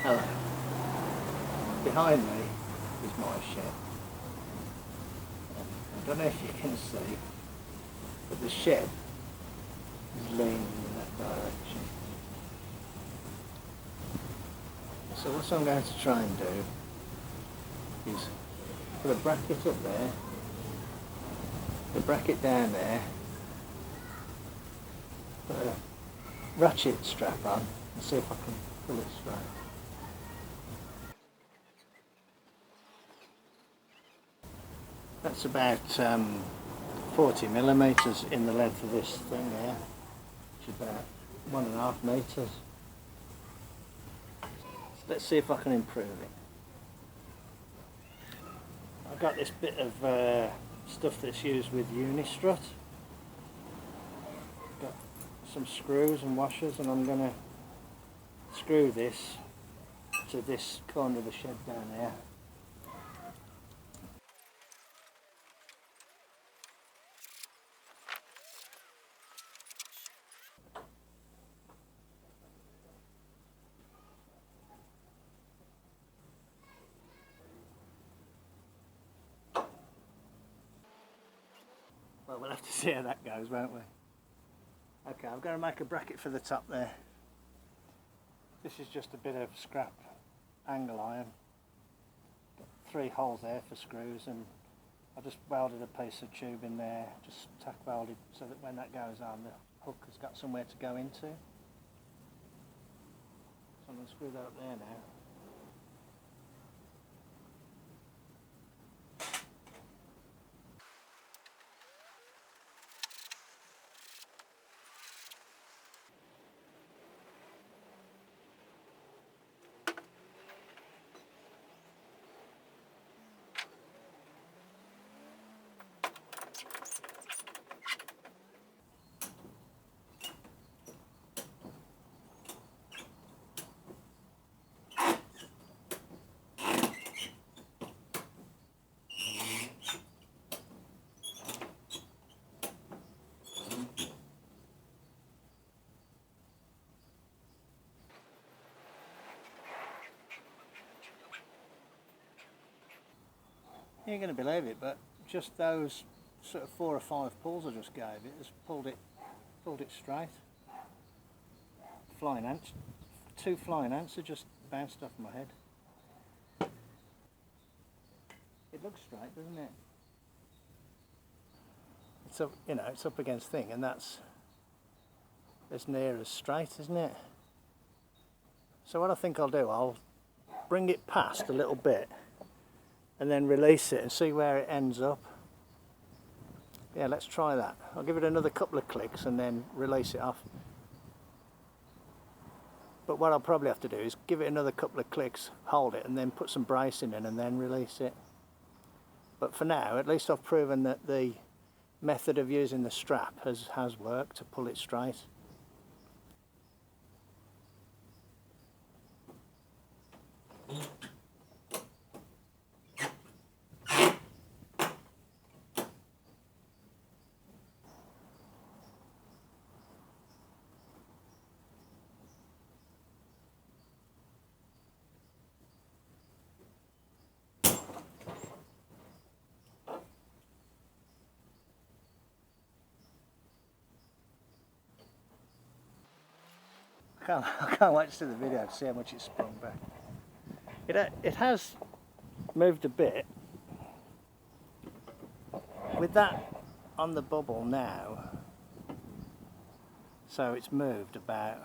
Hello. Behind me is my shed. I don't know if you can see, but the shed is leaning in that direction. So what I'm going to try and do is put a bracket up there, the bracket down there, put a ratchet strap on and see if I can pull it straight. That's about 40 millimetres in the length of this thing there, which is about 1.5 metres. So let's see if I can improve it. I've got this bit of stuff that's used with Unistrut. Got some screws and washers, and I'm going to screw this to this corner of the shed down there. Well, we'll have to see how that goes, won't we? Okay, I'm going to make a bracket for the top there. This is just a bit of scrap angle iron. Got 3 holes there for screws, and I just welded a piece of tube in there, just tack welded, so that when that goes on, the hook has got somewhere to go into. So I'm going to screw that up there now. You ain't going to believe it, but just those sort of 4 or 5 pulls I just gave it has pulled it straight. Flying ants, 2 flying ants have just bounced off my head. It looks straight, doesn't it? It's up, you know, it's up against thing, and that's as near as straight, isn't it? So what I think I'll do, I'll bring it past a little bit and then release it and see where it ends up. Yeah, let's try that. I'll give it another couple of clicks and then release it off. But what I'll probably have to do is give it another couple of clicks, hold it, and then put some bracing in and then release it. But for now, at least I've proven that the method of using the strap has worked to pull it straight. I can't wait to see the video to see how much it's sprung back. It has moved a bit. With that on the bubble now, so it's moved about,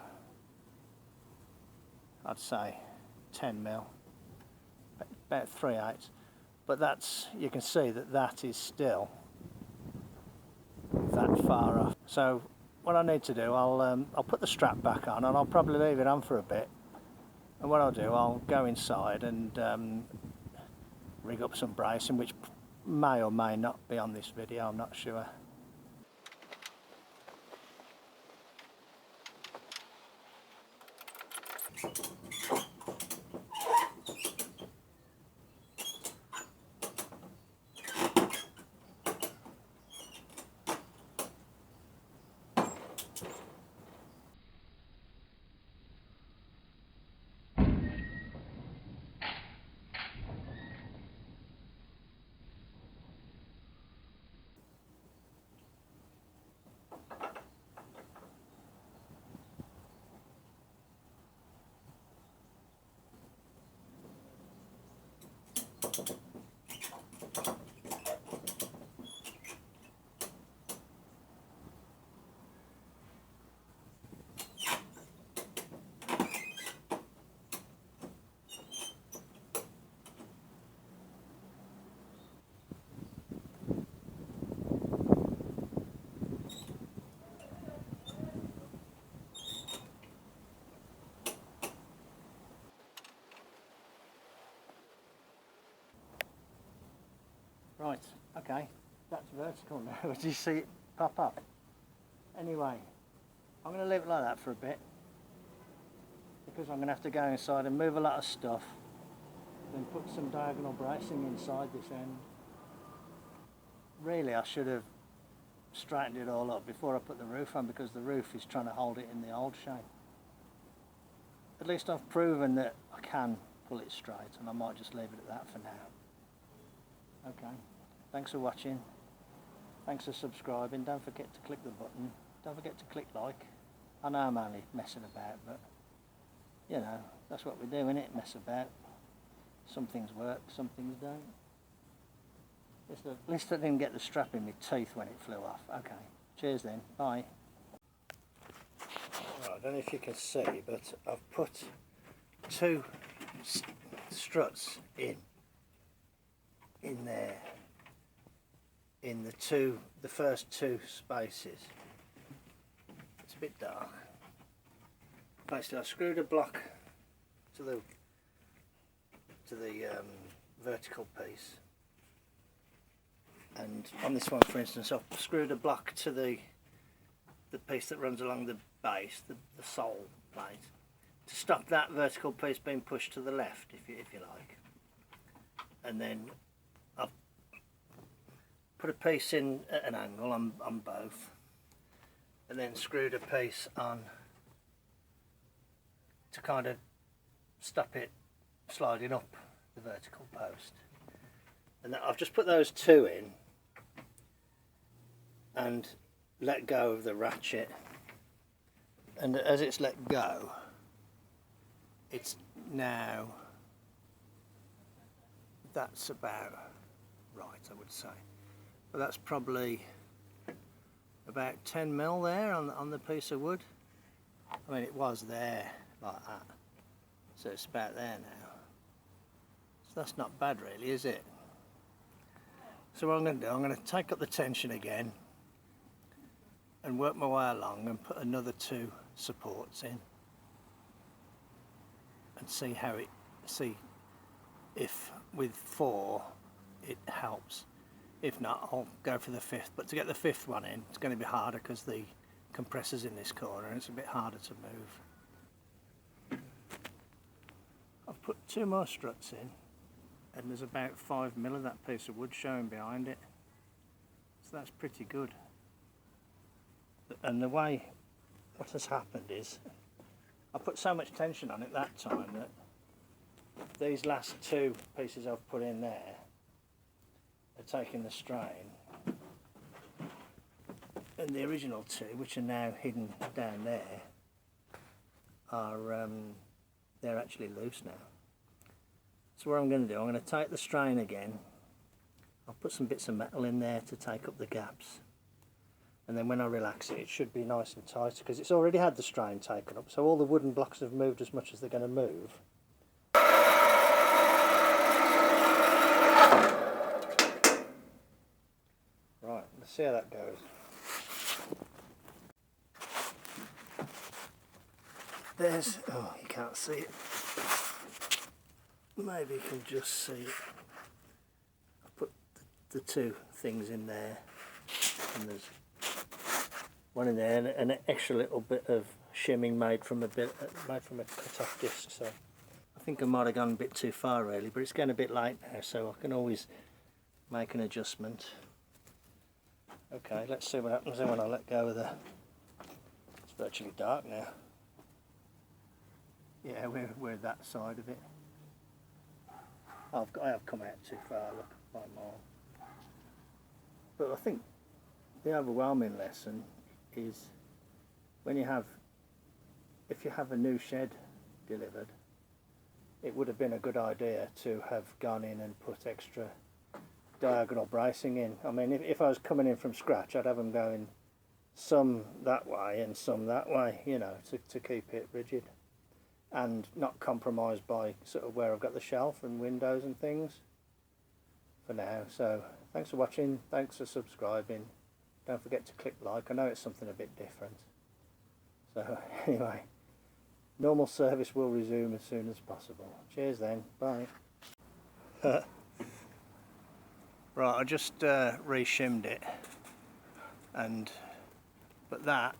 I'd say 10 mil, about 3/8. But that's, you can see that that is still that far off. So what I need to do, I'll put the strap back on, and I'll probably leave it on for a bit. And what I'll do, I'll go inside and rig up some bracing, which may or may not be on this video, I'm not sure. Right, okay, that's vertical now. Did you see it pop up? Anyway, I'm going to leave it like that for a bit, because I'm going to have to go inside and move a lot of stuff, then put some diagonal bracing inside this end. Really, I should have straightened it all up before I put the roof on, because the roof is trying to hold it in the old shape. At least I've proven that I can pull it straight, and I might just leave it at that for now. Okay, thanks for watching, thanks for subscribing, don't forget to click the button, don't forget to click like. I know I'm only messing about, but you know, that's what we do, innit? Mess about. Some things work, some things don't. At least I didn't get the strap in my teeth when it flew off. Okay, cheers then, bye. Right, I don't know if you can see, but I've put two struts in there, in the first two spaces. It's a bit dark. Basically, I screwed a block to the vertical piece, and on this one, for instance, I've screwed a block to the piece that runs along the base, the sole plate, to stop that vertical piece being pushed to the left, if you like. And then I've put a piece in at an angle on both, and then screwed a piece on to kind of stop it sliding up the vertical post. And I've just put those two in and let go of the ratchet, and as it's let go, it's now, that's about right, I would say, but that's probably about 10 mil there on the piece of wood. I mean, it was there like that, so it's about there now, so that's not bad really, is it? So what I'm going to do, I'm going to take up the tension again and work my way along and put another two supports in and see if with four it helps. If not, I'll go for the fifth, but to get the fifth one in, it's going to be harder because the compressor's in this corner and it's a bit harder to move. I've put two more struts in, and there's about 5 mil of that piece of wood showing behind it, so that's pretty good. And the way what has happened is I put so much tension on it that time that these last two pieces I've put in there are taking the strain, and the original two, which are now hidden down there, are they're actually loose now. So what I'm going to do, I'm going to take the strain again, I'll put some bits of metal in there to take up the gaps, and then when I relax it, it should be nice and tight because it's already had the strain taken up, so all the wooden blocks have moved as much as they're going to move. Right, let's see how that goes. There's, oh, you can't see it. Maybe you can just see it. I put the two things in there, and there's one in there, and an extra little bit of shimming made from a cut-off disc. So I think I might have gone a bit too far really, but it's getting a bit late now, so I can always make an adjustment. Okay, let's see what happens then when I let go of the. It's virtually dark now. Yeah, we're that side of it. I have come out too far, look, quite more. But I think the overwhelming lesson is if you have a new shed delivered, it would have been a good idea to have gone in and put extra diagonal bracing in. I mean, if I was coming in from scratch, I'd have them going some that way and some that way, you know, to keep it rigid and not compromised by sort of where I've got the shelf and windows and things for now. So thanks for watching, thanks for subscribing, don't forget to click like. I know it's something a bit different. So anyway, normal service will resume as soon as possible. Cheers then, bye. Right, I just re-shimmed it, but that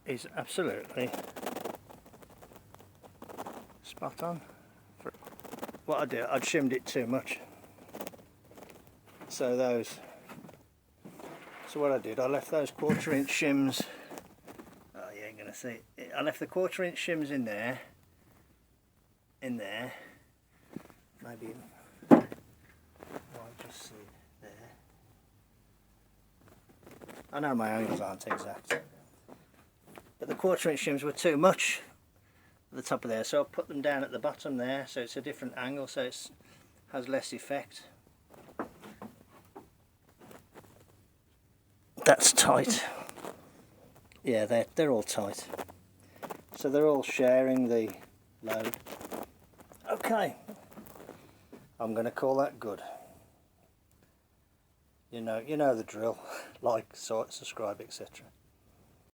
is absolutely spot on. What I did, I'd shimmed it too much. So what I did, I left those 1/4 inch shims. Oh, you ain't gonna see it. I left the 1/4 inch shims in there. Maybe I'll just see there. I know my angles aren't exact, but the 1/4 inch shims were too much at the top of there, so I put them down at the bottom there, so it's a different angle, so it has less effect. That's tight. Yeah, they're all tight. So they're all sharing the load. Okay, I'm going to call that good. You know the drill. Like, subscribe, etc.